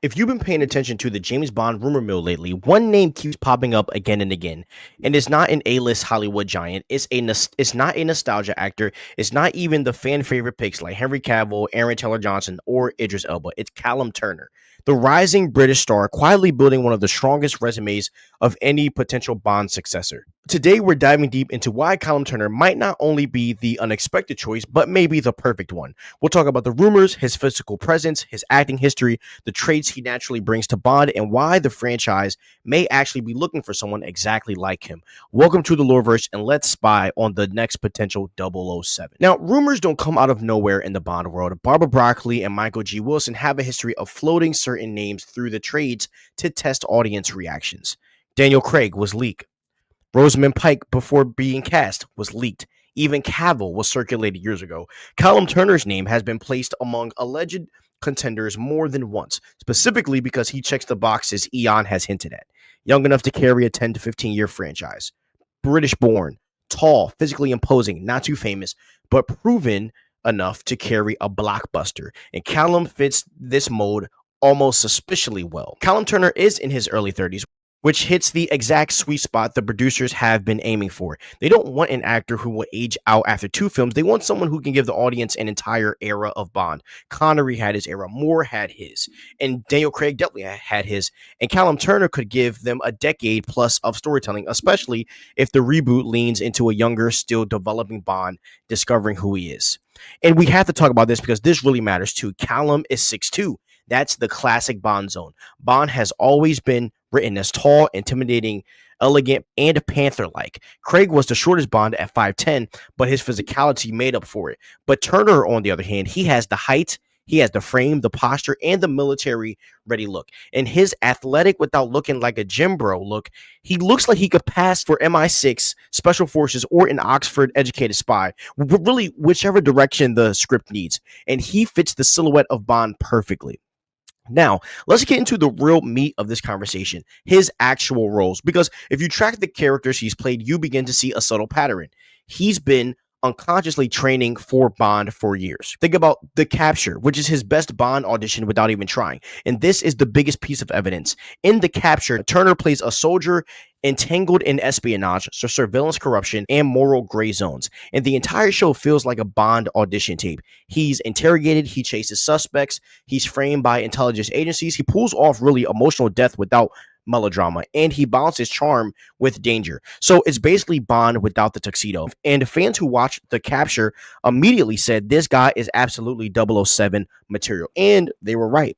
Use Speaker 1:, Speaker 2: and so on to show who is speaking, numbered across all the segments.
Speaker 1: If you've been paying attention to the James Bond rumor mill lately, one name keeps popping up again and again, and it's not an A-list Hollywood giant. It's not a nostalgia actor. It's not even the fan favorite picks like Henry Cavill, Aaron Taylor Johnson, or Idris Elba. It's Callum Turner, the rising British star, quietly building one of the strongest resumes of any potential Bond successor. Today, we're diving deep into why Callum Turner might not only be the unexpected choice, but maybe the perfect one. We'll talk about the rumors, his physical presence, his acting history, the traits he naturally brings to Bond, and why the franchise may actually be looking for someone exactly like him. Welcome to the Loreverse, and let's spy on the next potential 007. Now, rumors don't come out of nowhere in the Bond world. Barbara Broccoli and Michael G. Wilson have a history of floating certain names through the trades to test audience reactions. Daniel Craig was leaked. Rosamund Pike, before being cast, was leaked. Even Cavill was circulated years ago. Callum Turner's name has been placed among alleged contenders more than once, specifically because he checks the boxes Eon has hinted at. Young enough to carry a 10 to 15-year franchise. British born, tall, physically imposing, not too famous, but proven enough to carry a blockbuster. And Callum fits this mold almost suspiciously well. Callum Turner is in his early 30s, which hits the exact sweet spot the producers have been aiming for. They don't want an actor who will age out after 2 films. They want someone who can give the audience an entire era of Bond. Connery had his era, Moore had his, and Daniel Craig definitely had his, and Callum Turner could give them a decade plus of storytelling, especially if the reboot leans into a younger, still developing Bond discovering who he is. And we have to talk about this because this really matters too. Callum is 6'2". That's the classic Bond zone. Bond has always been written as tall, intimidating, elegant, and panther-like. Craig was the shortest Bond at 5'10", but his physicality made up for it. But Turner, on the other hand, he has the height, he has the frame, the posture, and the military-ready look. And his athletic without looking like a gym bro look, he looks like he could pass for MI6, Special Forces, or an Oxford-educated spy. Really, whichever direction the script needs. And he fits the silhouette of Bond perfectly. Now, let's get into the real meat of this conversation, his actual roles. Because if you track the characters he's played, you begin to see a subtle pattern. He's been unconsciously training for Bond for years. Think about The Capture, which is his best Bond audition without even trying. And this is the biggest piece of evidence. In The Capture, Turner plays a soldier entangled in espionage, so surveillance, corruption, and moral gray zones. And the entire show feels like a Bond audition tape. He's interrogated, he chases suspects, he's framed by intelligence agencies, he pulls off really emotional death without melodrama, and he balances charm with danger. So it's basically Bond without the tuxedo. And fans who watched The Capture immediately said this guy is absolutely 007 material. And they were right.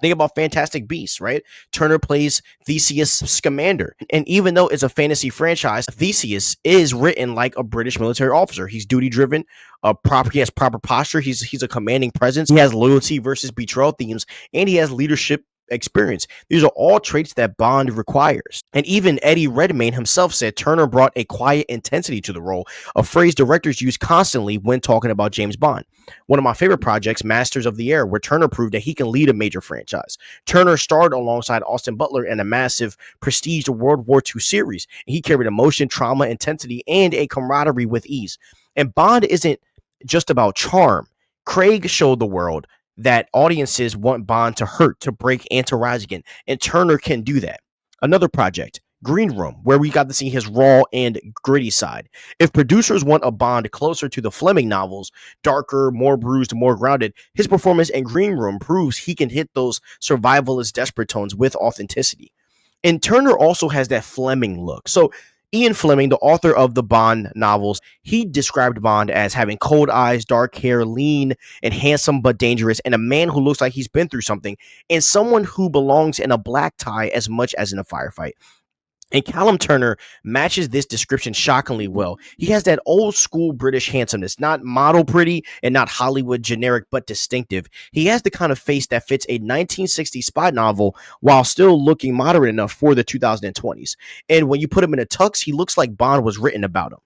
Speaker 1: Think about Fantastic Beasts, right? Turner plays Theseus Scamander. And even though it's a fantasy franchise, Theseus is written like a British military officer. He's duty-driven, he has proper posture, he's a commanding presence, he has loyalty versus betrayal themes, and he has leadership experience. These are all traits that Bond requires. And even Eddie Redmayne himself said Turner brought a quiet intensity to the role, a phrase directors use constantly when talking about James Bond. One of my favorite projects, Masters of the Air, where Turner proved that he can lead a major franchise. Turner starred alongside Austin Butler in a massive, prestiged World War II series. He carried emotion, trauma, intensity, and a camaraderie with ease. And Bond isn't just about charm. Craig showed the world that audiences want Bond to hurt, to break, and to rise again. And Turner can do that. Another project, Green Room, where we got to see his raw and gritty side. If producers want a Bond closer to the Fleming novels, darker, more bruised, more grounded, his performance in Green Room proves he can hit those survivalist, desperate tones with authenticity. And Turner also has that Fleming look. So Ian Fleming, the author of the Bond novels, he described Bond as having cold eyes, dark hair, lean and handsome but dangerous, and a man who looks like he's been through something, and someone who belongs in a black tie as much as in a firefight. And Callum Turner matches this description shockingly well. He has that old school British handsomeness, not model pretty and not Hollywood generic, but distinctive. He has the kind of face that fits a 1960s spy novel while still looking moderate enough for the 2020s. And when you put him in a tux, he looks like Bond was written about him.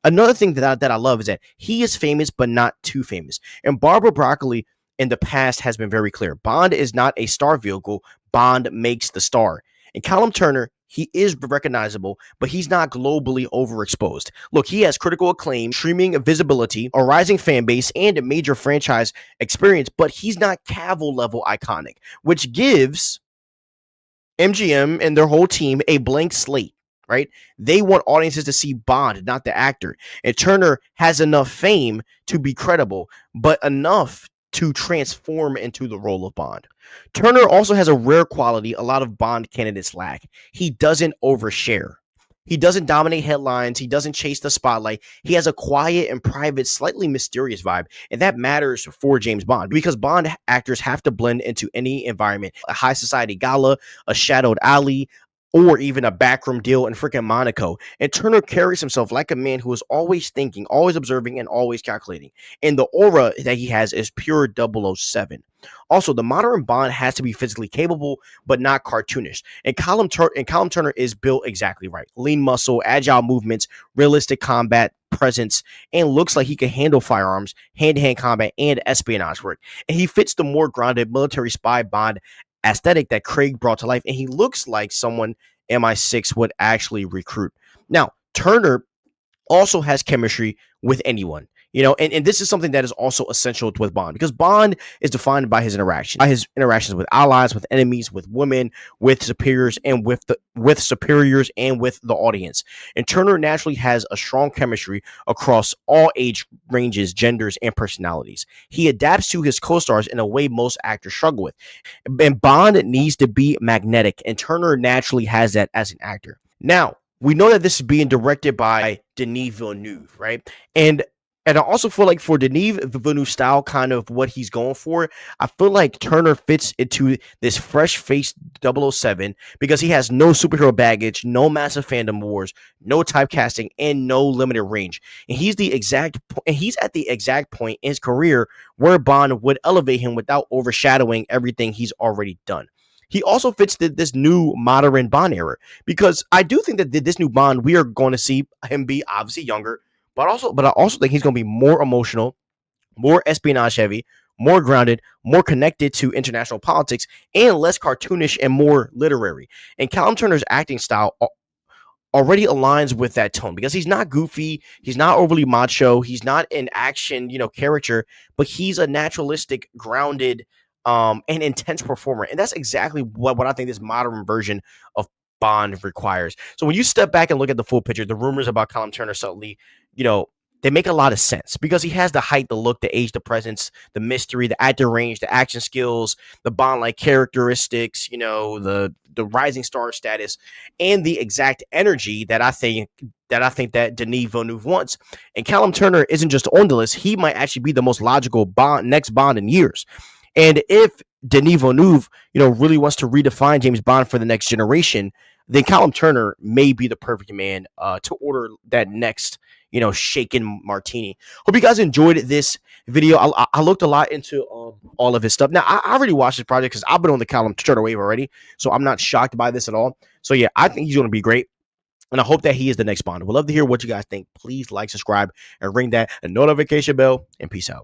Speaker 1: Another thing that I love is that he is famous, but not too famous. And Barbara Broccoli in the past has been very clear. Bond is not a star vehicle. Bond makes the star. And Callum Turner, He is recognizable, but he's not globally overexposed. Look, he has critical acclaim, streaming visibility, a rising fan base, and a major franchise experience, but he's not Cavill level iconic, which gives MGM and their whole team a blank slate, right? They want audiences to see Bond, not the actor. And Turner has enough fame to be credible, but enough to transform into the role of Bond. Turner also has a rare quality a lot of Bond candidates lack. He doesn't overshare. He doesn't dominate headlines. He doesn't chase the spotlight. He has a quiet and private, slightly mysterious vibe. And that matters for James Bond because Bond actors have to blend into any environment, a high society gala, a shadowed alley, or even a backroom deal in freaking Monaco. And Turner carries himself like a man who is always thinking, always observing, and always calculating. And the aura that he has is pure 007. Also, the modern Bond has to be physically capable, but not cartoonish. And Callum Turner is built exactly right. Lean muscle, agile movements, realistic combat presence, and looks like he can handle firearms, hand-to-hand combat, and espionage work. And he fits the more grounded military spy Bond aesthetic that Craig brought to life, and he looks like someone MI6 would actually recruit. Now, Turner also has chemistry with anyone. And this is something that is also essential with Bond because Bond is defined by his interactions with allies, with enemies, with women, with superiors, and with superiors and with the audience. And Turner naturally has a strong chemistry across all age ranges, genders, and personalities. He adapts to his co-stars in a way most actors struggle with. And Bond needs to be magnetic, and Turner naturally has that as an actor. Now, we know that this is being directed by Denis Villeneuve, right? And I also feel like for Denis Villeneuve style, kind of what he's going for, I feel like Turner fits into this fresh-faced 007 because he has no superhero baggage, no massive fandom wars, no typecasting, and no limited range. And he's at the exact point in his career where Bond would elevate him without overshadowing everything he's already done. He also fits this new modern Bond era because I do think that this new Bond, we are going to see him be obviously younger, but I also think he's going to be more emotional, more espionage heavy, more grounded, more connected to international politics, and less cartoonish and more literary. And Callum Turner's acting style already aligns with that tone because he's not goofy, he's not overly macho, he's not an action, character, but he's a naturalistic, grounded, and intense performer. And that's exactly what I think this modern version of Bond requires. So when you step back and look at the full picture, the rumors about Callum Turner suddenly, you know, they make a lot of sense because he has the height, the look, the age, the presence, the mystery, the actor range, the action skills, the Bond-like characteristics, the rising star status, and the exact energy that Denis Villeneuve wants. And Callum Turner isn't just on the list; he might actually be the most logical next Bond in years. And if Denis Villeneuve, really wants to redefine James Bond for the next generation, then Callum Turner may be the perfect man to order that next, shaken martini. Hope you guys enjoyed this video. I looked a lot into all of his stuff. Now, I already watched this project because I've been on the Callum Turner wave already, so I'm not shocked by this at all. So, yeah, I think he's going to be great. And I hope that he is the next Bond. We'd love to hear what you guys think. Please like, subscribe, and ring that notification bell. And peace out.